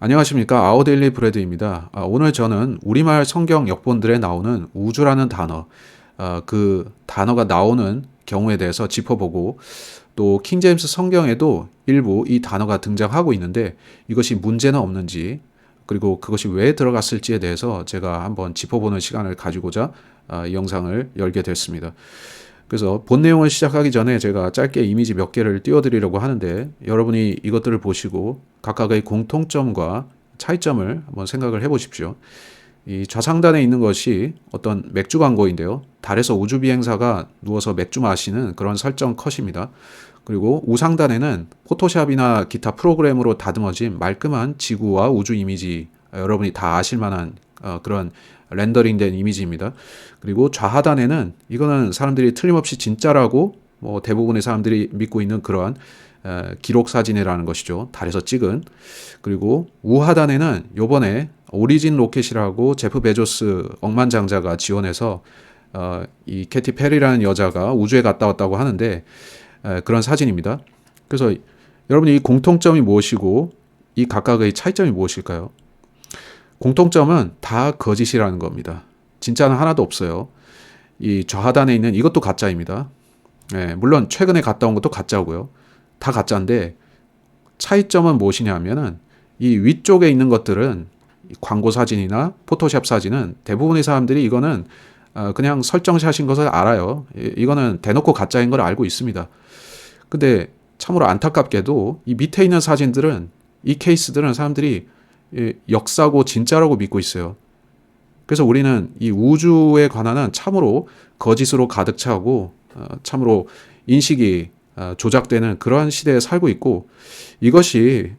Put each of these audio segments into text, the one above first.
안녕하십니까. 아우데일리 브레드입니다. 오늘 저는 우리말 성경 역본들에 나오는 우주라는 단어, 그 단어가 나오는 경우에 대해서 짚어보고, 또 킹제임스 성경에도 일부 이 단어가 등장하고 있는데 이것이 문제는 없는지, 그리고 그것이 왜 들어갔을지에 대해서 제가 한번 짚어보는 시간을 가지고자 이 영상을 열게 됐습니다. 그래서 본 내용을 시작하기 전에 제가 짧게 이미지 몇 개를 띄워드리려고 하는데, 여러분이 이것들을 보시고 각각의 공통점과 차이점을 한번 생각을 해보십시오. 이 좌상단에 있는 것이 어떤 맥주 광고인데요. 달에서 우주 비행사가 누워서 맥주 마시는 그런 설정 컷입니다. 그리고 우상단에는 포토샵이나 기타 프로그램으로 다듬어진 말끔한 지구와 우주 이미지, 여러분이 다 아실 만한 그런 렌더링된 이미지입니다. 그리고 좌하단에는 이거는 사람들이 틀림없이 진짜라고 대부분의 사람들이 믿고 있는 그러한 기록 사진이라는 것이죠. 달에서 찍은. 그리고 우하단에는 요번에 오리진 로켓이라고 제프 베조스 억만장자가 지원해서 이 캐티 페리라는 여자가 우주에 갔다 왔다고 하는데 그런 사진입니다. 그래서 여러분이 이 공통점이 무엇이고 이 각각의 차이점이 무엇일까요? 공통점은 다 거짓이라는 겁니다. 진짜는 하나도 없어요. 이 좌하단에 있는 이것도 가짜입니다. 물론 최근에 갔다 온 것도 가짜고요. 다 가짜인데 차이점은 무엇이냐 하면은 이 위쪽에 있는 것들은 광고 사진이나 포토샵 사진은 대부분의 사람들이 이거는 그냥 설정샷인 것을 알아요. 이거는 대놓고 가짜인 걸 알고 있습니다. 근데 참으로 안타깝게도 이 밑에 있는 사진들은, 이 케이스들은 사람들이 역사고 진짜라고 믿고 있어요. 그래서 우리는 이 우주에 관한 한 참으로 거짓으로 가득 차고 참으로 인식이 조작되는 그러한 시대에 살고 있고, 이것이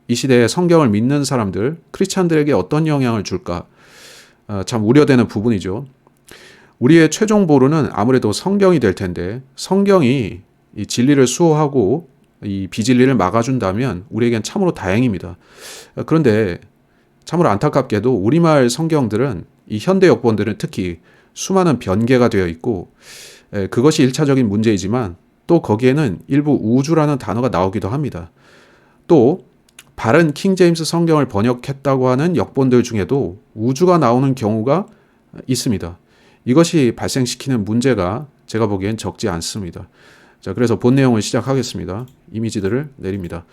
이 시대에 성경을 믿는 사람들, 크리스찬들에게 어떤 영향을 줄까 참 우려되는 부분이죠. 우리의 최종 보루는 아무래도 성경이 될 텐데, 성경이 이 진리를 수호하고 이 비진리를 막아준다면 우리에겐 참으로 다행입니다. 그런데 참으로 안타깝게도 우리말 성경들은, 이 현대 역본들은 특히 수많은 변개가 되어 있고, 그것이 1차적인 문제이지만 또 거기에는 일부 우주라는 단어가 나오기도 합니다. 또 바른 킹제임스 성경을 번역했다고 하는 역본들 중에도 우주가 나오는 경우가 있습니다. 이것이 발생시키는 문제가 제가 보기엔 적지 않습니다. 자, 그래서 본 내용을 시작하겠습니다. 이미지들을 내립니다.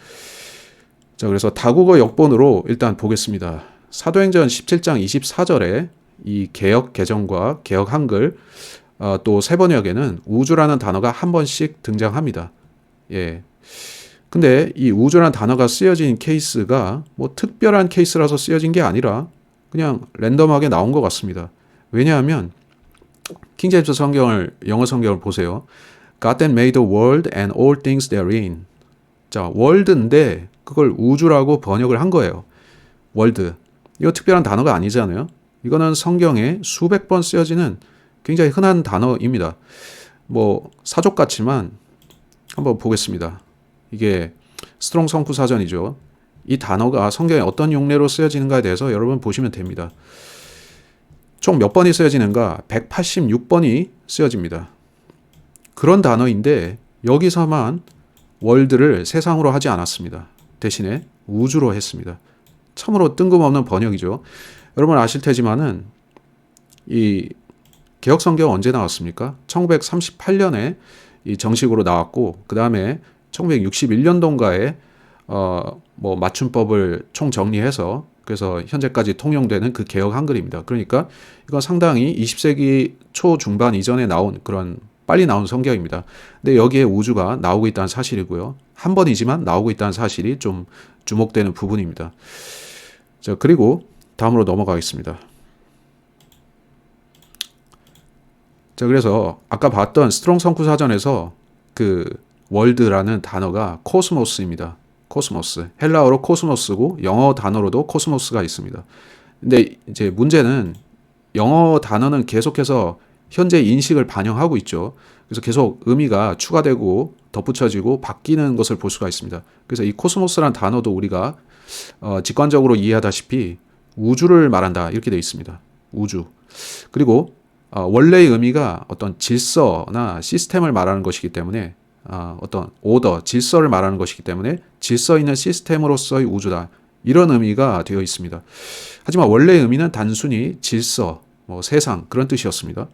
자, 그래서 다국어 역본으로 일단 보겠습니다. 사도행전 17장 24절에 이 개역 개정과 개역 한글 또 세번역에는 우주라는 단어가 한 번씩 등장합니다. 예. 근데 이 우주라는 단어가 쓰여진 케이스가 뭐 특별한 케이스라서 쓰여진 게 아니라 그냥 랜덤하게 나온 것 같습니다. 왜냐하면 킹제임스 성경을, 영어 성경을 보세요. God then made the world and all things therein. 자, 월드인데 그걸 우주라고 번역을 한 거예요. 월드. 이거 특별한 단어가 아니잖아요. 이거는 성경에 수백 번 쓰여지는 굉장히 흔한 단어입니다. 뭐 사족 같지만 한번 보겠습니다. 이게 스트롱 성구 사전이죠. 이 단어가 성경에 어떤 용례로 쓰여지는가에 대해서 여러분 보시면 됩니다. 총 몇 번이 쓰여지는가? 186번이 쓰여집니다. 그런 단어인데 여기서만 월드를 세상으로 하지 않았습니다. 대신에 우주로 했습니다. 참으로 뜬금없는 번역이죠. 여러분 아실 테지만은 이 개역 성경 언제 나왔습니까? 1938년에 이 정식으로 나왔고, 그 다음에 1961년도인가에 뭐 맞춤법을 총 정리해서 그래서 현재까지 통용되는 그 개역 한글입니다. 그러니까 이건 상당히 20세기 초 중반 이전에 나온 그런 빨리 나온 성경입니다. 근데 여기에 우주가 나오고 있다는 사실이고요. 한 번이지만 나오고 있다는 사실이 좀 주목되는 부분입니다. 자, 그리고 다음으로 넘어가겠습니다. 자, 그래서 아까 봤던 스트롱 성구 사전에서 그 월드라는 단어가 코스모스입니다. 코스모스. 헬라어로 코스모스고 영어 단어로도 코스모스가 있습니다. 근데 이제 문제는 영어 단어는 계속해서 현재 인식을 반영하고 있죠. 그래서 계속 의미가 추가되고 덧붙여지고 바뀌는 것을 볼 수가 있습니다. 그래서 이 코스모스란 단어도 우리가 직관적으로 이해하다시피 우주를 말한다 이렇게 되어 있습니다. 우주. 그리고 원래의 의미가 어떤 질서나 시스템을 말하는 것이기 때문에 어떤 오더, 질서를 말하는 것이기 때문에 질서 있는 시스템으로서의 우주다 이런 의미가 되어 있습니다. 하지만 원래 의미는 단순히 질서, 세상 그런 뜻이었습니다.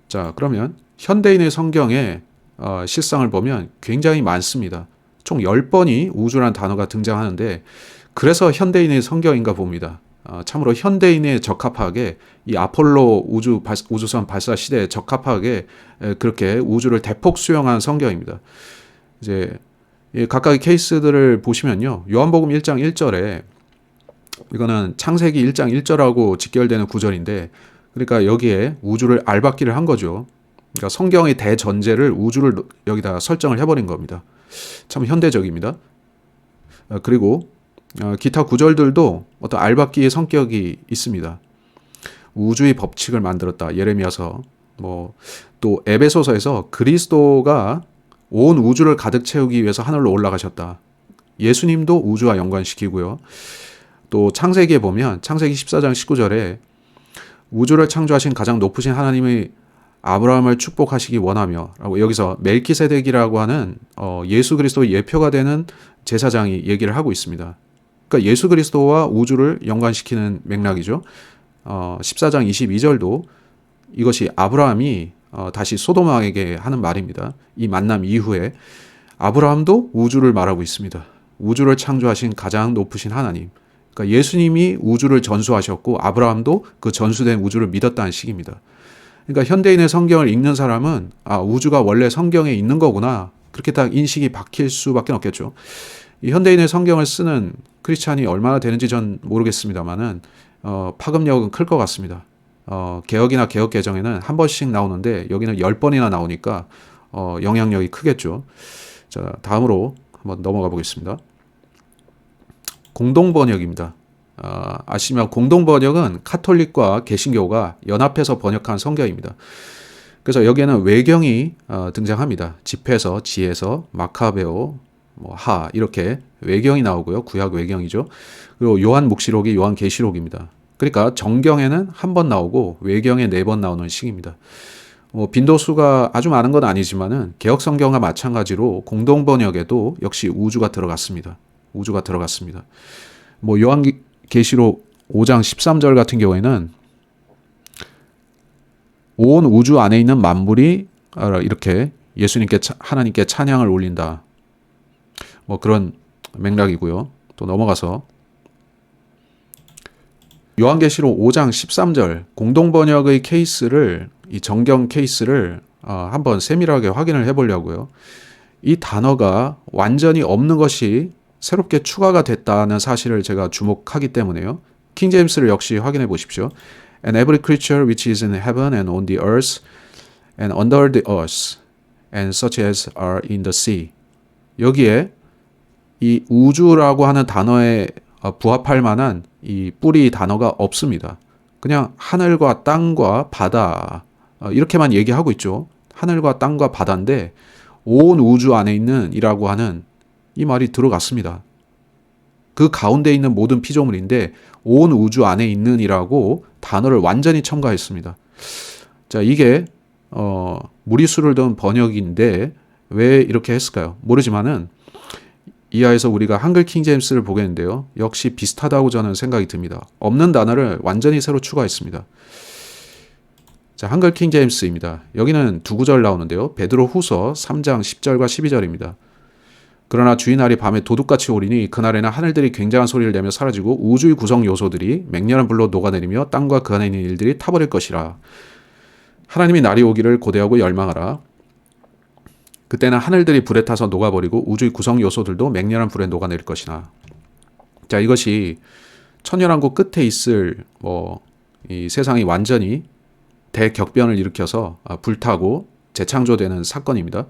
자, 그러면 현대인의 성경에 실상을 보면 굉장히 많습니다. 총 10번이 우주라는 단어가 등장하는데 그래서 현대인의 성경인가 봅니다. 참으로 현대인에 적합하게 이 아폴로 우주선 발사 시대에 적합하게 그렇게 우주를 대폭 수용한 성경입니다. 이제 각각의 케이스들을 보시면요. 요한복음 1장 1절에 이거는 창세기 1장 1절하고 직결되는 구절인데 그러니까 여기에 우주를 알박기를 한 거죠. 그러니까 성경의 대전제를 우주를 여기다 설정을 해버린 겁니다. 참 현대적입니다. 그리고 기타 구절들도 어떤 알박기의 성격이 있습니다. 우주의 법칙을 만들었다. 예레미야서. 또 에베소서에서 그리스도가 온 우주를 가득 채우기 위해서 하늘로 올라가셨다. 예수님도 우주와 연관시키고요. 또 창세기에 보면 창세기 14장 19절에 우주를 창조하신 가장 높으신 하나님의 아브라함을 축복하시기 원하며 라고 여기서 멜키세덱이라고 하는 예수 그리스도의 예표가 되는 제사장이 얘기를 하고 있습니다. 그러니까 예수 그리스도와 우주를 연관시키는 맥락이죠. 14장 22절도 이것이 아브라함이 다시 소돔왕에게 하는 말입니다. 이 만남 이후에 아브라함도 우주를 말하고 있습니다. 우주를 창조하신 가장 높으신 하나님. 그러니까 예수님이 우주를 전수하셨고 아브라함도 그 전수된 우주를 믿었다는 식입니다. 그러니까 현대인의 성경을 읽는 사람은 우주가 원래 성경에 있는 거구나. 그렇게 딱 인식이 박힐 수밖에 없겠죠. 이 현대인의 성경을 쓰는 크리스찬이 얼마나 되는지 전 모르겠습니다만은 파급력은 클 것 같습니다. 개혁이나 개혁 개정에는 한 번씩 나오는데 여기는 10번이나 나오니까 영향력이 크겠죠. 자, 다음으로 한번 넘어가 보겠습니다. 공동번역입니다. 아시면 공동번역은 카톨릭과 개신교가 연합해서 번역한 성경입니다. 그래서 여기에는 외경이 등장합니다. 집에서, 지에서, 마카베오, 하 이렇게 외경이 나오고요. 구약 외경이죠. 그리고 요한 묵시록이 요한 계시록입니다. 그러니까 정경에는 한 번 나오고 외경에 4번 나오는 식입니다. 빈도수가 아주 많은 건 아니지만은 개혁 성경과 마찬가지로 공동 번역에도 역시 우주가 들어갔습니다. 우주가 들어갔습니다. 요한 계시록 5장 13절 같은 경우에는 온 우주 안에 있는 만물이 이렇게 예수님께 하나님께 찬양을 올린다. 그런 맥락이고요. 또 넘어가서 요한계시록 5장 13절 공동번역의 케이스를 이 정경 케이스를 한번 세밀하게 확인을 해보려고요. 이 단어가 완전히 없는 것이 새롭게 추가가 됐다는 사실을 제가 주목하기 때문에요. 킹제임스를 역시 확인해 보십시오. And every creature which is in heaven and on the earth and under the earth and such as are in the sea. 여기에 이 우주라고 하는 단어에 부합할 만한 이 뿌리 단어가 없습니다. 그냥 하늘과 땅과 바다 이렇게만 얘기하고 있죠. 하늘과 땅과 바다인데 온 우주 안에 있는 이라고 하는 이 말이 들어갔습니다. 그 가운데 있는 모든 피조물인데 온 우주 안에 있는 이라고 단어를 완전히 첨가했습니다. 자, 이게 무리수를 둔 번역인데 왜 이렇게 했을까요? 모르지만은 이하에서 우리가 한글 킹제임스를 보겠는데요. 역시 비슷하다고 저는 생각이 듭니다. 없는 단어를 완전히 새로 추가했습니다. 자, 한글 킹제임스입니다. 여기는 두 구절 나오는데요. 베드로 후서 3장 10절과 12절입니다. 그러나 주의 날이 밤에 도둑같이 오리니 그날에는 하늘들이 굉장한 소리를 내며 사라지고 우주의 구성 요소들이 맹렬한 불로 녹아내리며 땅과 그 안에 있는 일들이 타버릴 것이라. 하나님이 날이 오기를 고대하고 열망하라. 그때는 하늘들이 불에 타서 녹아버리고 우주의 구성 요소들도 맹렬한 불에 녹아내릴 것이나. 자, 이것이 천연왕국 끝에 있을 이 세상이 완전히 대격변을 일으켜서 불타고 재창조되는 사건입니다.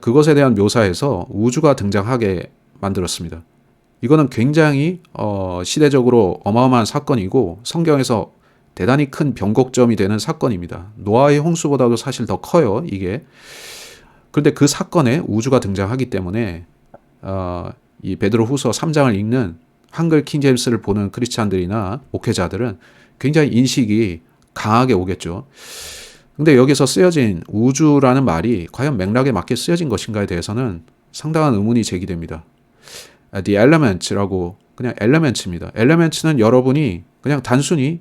그것에 대한 묘사에서 우주가 등장하게 만들었습니다. 이거는 굉장히 시대적으로 어마어마한 사건이고 성경에서 대단히 큰 변곡점이 되는 사건입니다. 노아의 홍수보다도 사실 더 커요, 이게. 그런데 그 사건에 우주가 등장하기 때문에 이 베드로 후서 3장을 읽는 한글 킹제임스를 보는 크리스찬들이나 목회자들은 굉장히 인식이 강하게 오겠죠. 근데 여기서 쓰여진 우주라는 말이 과연 맥락에 맞게 쓰여진 것인가에 대해서는 상당한 의문이 제기됩니다. the element라고 그냥 elements입니다. elements는 여러분이 그냥 단순히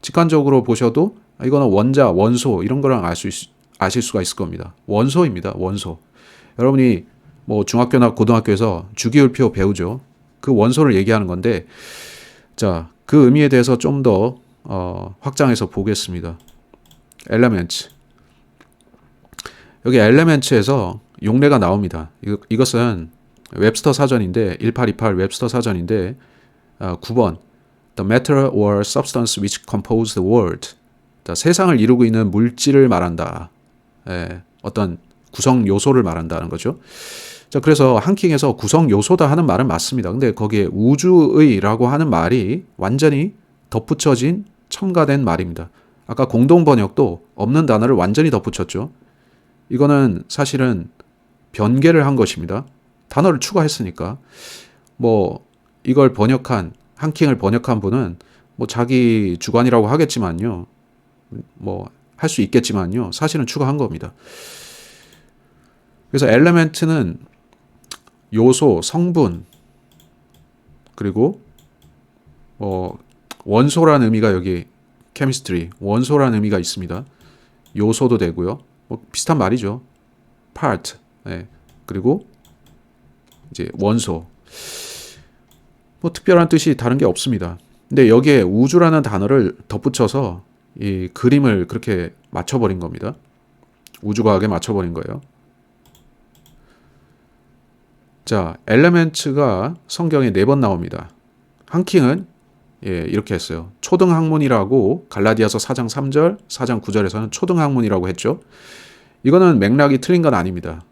직관적으로 보셔도 이거는 원자, 원소 이런 거랑 아실 수가 있을 겁니다. 원소입니다. 원소. 여러분이 뭐 중학교나 고등학교에서 주기율표 배우죠. 그 원소를 얘기하는 건데, 자, 그 의미에 대해서 좀 더 확장해서 보겠습니다. elements. 여기 elements에서 용례가 나옵니다. 이것은 웹스터 사전인데 1828 웹스터 사전인데 9번 The matter or substance which compose the world. 자, 세상을 이루고 있는 물질을 말한다. 어떤 구성 요소를 말한다는 거죠. 자, 그래서 한킹에서 구성 요소다 하는 말은 맞습니다. 근데 거기에 우주의라고 하는 말이 완전히 덧붙여진 첨가된 말입니다. 아까 공동 번역도 없는 단어를 완전히 덧붙였죠. 이거는 사실은 변개를 한 것입니다. 단어를 추가했으니까. 뭐 이걸 번역한 한킹을 번역한 분은 뭐 자기 주관이라고 하겠지만요. 뭐 할 수 있겠지만요. 사실은 추가한 겁니다. 그래서 엘레멘트는 요소, 성분, 그리고 원소라는 의미가 여기 chemistry, 원소라는 의미가 있습니다. 요소도 되고요. 뭐 비슷한 말이죠. part, 그리고 이제 원소. 뭐 특별한 뜻이 다른 게 없습니다. 근데 여기에 우주라는 단어를 덧붙여서 이 그림을 그렇게 맞춰버린 겁니다. 우주과학에 맞춰버린 거예요. 자, 엘레멘츠가 성경에 4번 나옵니다. 한킹은 이렇게 했어요. 초등학문이라고 갈라디아서 4장 3절, 4장 9절에서는 초등학문이라고 했죠. 이거는 맥락이 틀린 건 아닙니다.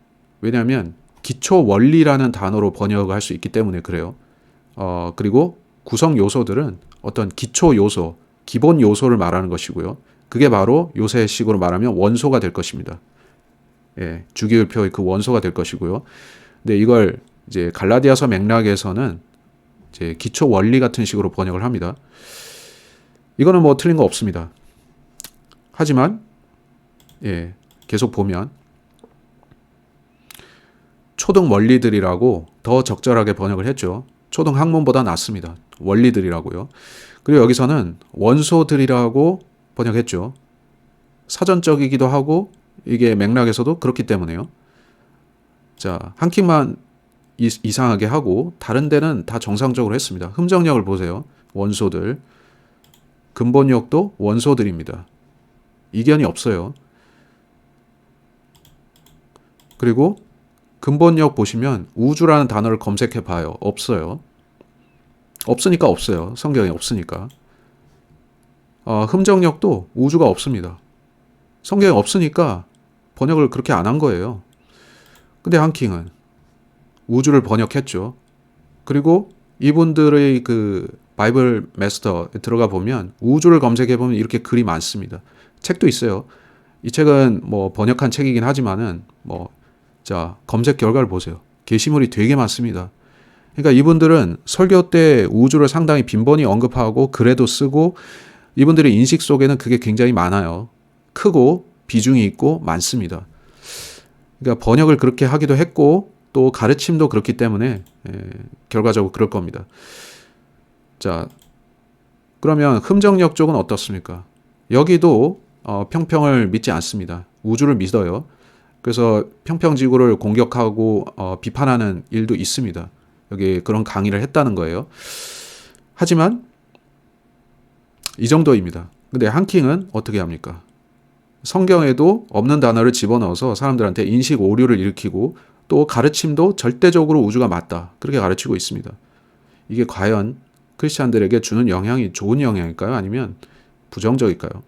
왜냐하면 기초 원리라는 단어로 번역을 할 수 있기 때문에 그래요. 그리고 구성 요소들은 어떤 기초 요소, 기본 요소를 말하는 것이고요. 그게 바로 요새식으로 말하면 원소가 될 것입니다. 주기율표의 그 원소가 될 것이고요. 근데 이걸 이제 갈라디아서 맥락에서는 이제 기초 원리 같은 식으로 번역을 합니다. 이거는 뭐 틀린 거 없습니다. 하지만 계속 보면 초등 원리들이라고 더 적절하게 번역을 했죠. 초등 학문보다 낫습니다. 원리들이라고요. 그리고 여기서는 원소들이라고 번역했죠. 사전적이기도 하고 이게 맥락에서도 그렇기 때문에요. 자, 한킹만 이상하게 하고 다른 데는 다 정상적으로 했습니다. 흠정력을 보세요. 원소들. 근본력도 원소들입니다. 이견이 없어요. 그리고 근본력 보시면 우주라는 단어를 검색해 봐요. 없어요. 없으니까 없어요. 성경에 없으니까. 흠정력도 우주가 없습니다. 성경에 없으니까 번역을 그렇게 안 한 거예요. 근데 한킹은 우주를 번역했죠. 그리고 이분들의 그 바이블 마스터에 들어가 보면 우주를 검색해 보면 이렇게 글이 많습니다. 책도 있어요. 이 책은 뭐 번역한 책이긴 하지만은 자, 검색 결과를 보세요. 게시물이 되게 많습니다. 그러니까 이분들은 설교 때 우주를 상당히 빈번히 언급하고 글에도 쓰고 이분들의 인식 속에는 그게 굉장히 많아요. 크고 비중이 있고 많습니다. 그러니까 번역을 그렇게 하기도 했고 또 가르침도 그렇기 때문에 결과적으로 그럴 겁니다. 자, 그러면 흠정력 쪽은 어떻습니까? 여기도 평평을 믿지 않습니다. 우주를 믿어요. 그래서 평평지구를 공격하고 비판하는 일도 있습니다. 여기 그런 강의를 했다는 거예요. 하지만 이 정도입니다. 근데 한킹은 어떻게 합니까? 성경에도 없는 단어를 집어넣어서 사람들한테 인식 오류를 일으키고 또 가르침도 절대적으로 우주가 맞다. 그렇게 가르치고 있습니다. 이게 과연 크리스찬들에게 주는 영향이 좋은 영향일까요? 아니면 부정적일까요?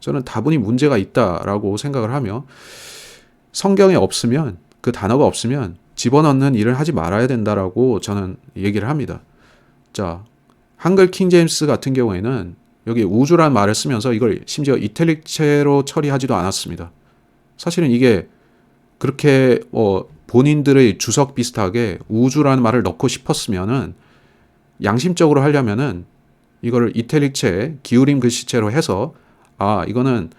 저는 다분히 문제가 있다라고 생각을 하며 성경에 없으면 그 단어가 없으면 집어넣는 일을 하지 말아야 된다라고 저는 얘기를 합니다. 자, 한글 킹제임스 같은 경우에는 여기 우주란 말을 쓰면서 이걸 심지어 이탈릭체로 처리하지도 않았습니다. 사실은 이게 그렇게 본인들의 주석 비슷하게 우주라는 말을 넣고 싶었으면은 양심적으로 하려면은 이거를 이탈릭체, 기울임 글씨체로 해서 이거는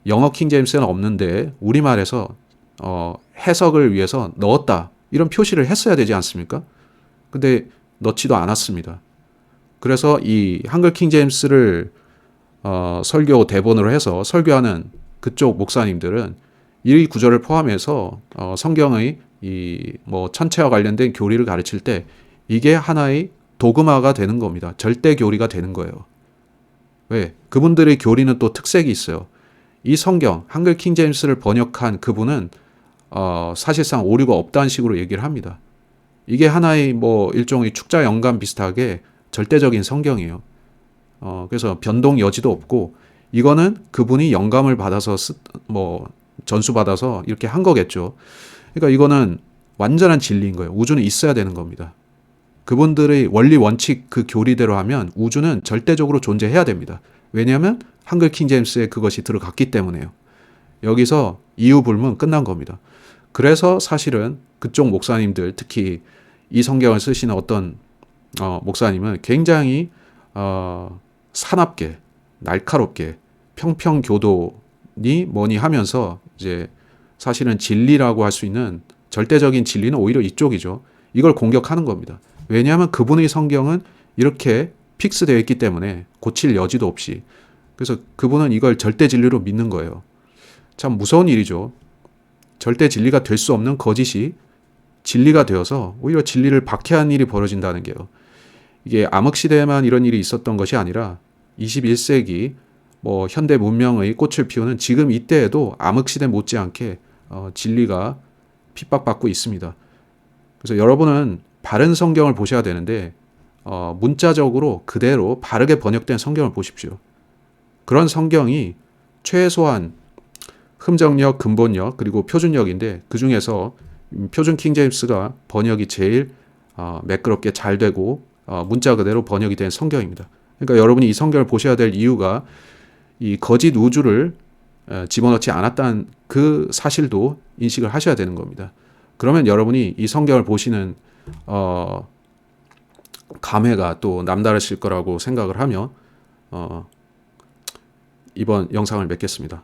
영어 킹제임스에는 없는데 우리말에서 해석을 위해서 넣었다. 이런 표시를 했어야 되지 않습니까? 근데 넣지도 않았습니다. 그래서 이 한글 킹제임스를 설교 대본으로 해서 설교하는 그쪽 목사님들은 이 구절을 포함해서 성경의 이 뭐 천체와 관련된 교리를 가르칠 때 이게 하나의 도그마가 되는 겁니다. 절대 교리가 되는 거예요. 왜? 그분들의 교리는 또 특색이 있어요. 이 성경 한글 킹제임스를 번역한 그분은 사실상 오류가 없다는 식으로 얘기를 합니다. 이게 하나의 뭐 일종의 축자 영감 비슷하게 절대적인 성경이에요. 그래서 변동 여지도 없고 이거는 그분이 영감을 받아서 뭐 전수받아서 이렇게 한 거겠죠. 그러니까 이거는 완전한 진리인 거예요. 우주는 있어야 되는 겁니다. 그분들의 원리 원칙 그 교리대로 하면 우주는 절대적으로 존재해야 됩니다. 왜냐하면 한글 킹제임스에 그것이 들어갔기 때문에요. 여기서 이유 불문 끝난 겁니다. 그래서 사실은 그쪽 목사님들 특히 이 성경을 쓰시는 어떤 목사님은 굉장히 사납게 날카롭게 평평교도니 뭐니 하면서 이제 사실은 진리라고 할 수 있는 절대적인 진리는 오히려 이쪽이죠. 이걸 공격하는 겁니다. 왜냐하면 그분의 성경은 이렇게 픽스되어 있기 때문에 고칠 여지도 없이. 그래서 그분은 이걸 절대 진리로 믿는 거예요. 참 무서운 일이죠. 절대 진리가 될 수 없는 거짓이 진리가 되어서 오히려 진리를 박해한 일이 벌어진다는 게요. 이게 암흑시대에만 이런 일이 있었던 것이 아니라 21세기 뭐 현대 문명의 꽃을 피우는 지금 이때에도 암흑시대 못지않게 진리가 핍박받고 있습니다. 그래서 여러분은 바른 성경을 보셔야 되는데 문자적으로 그대로 바르게 번역된 성경을 보십시오. 그런 성경이 최소한 흠정력, 근본력, 그리고 표준력인데 그 중에서 표준 킹제임스가 번역이 제일 매끄럽게 잘 되고 문자 그대로 번역이 된 성경입니다. 그러니까 여러분이 이 성경을 보셔야 될 이유가 이 거짓 우주를 집어넣지 않았다는 그 사실도 인식을 하셔야 되는 겁니다. 그러면 여러분이 이 성경을 보시는 감회가 또 남다르실 거라고 생각을 하며 이번 영상을 맺겠습니다.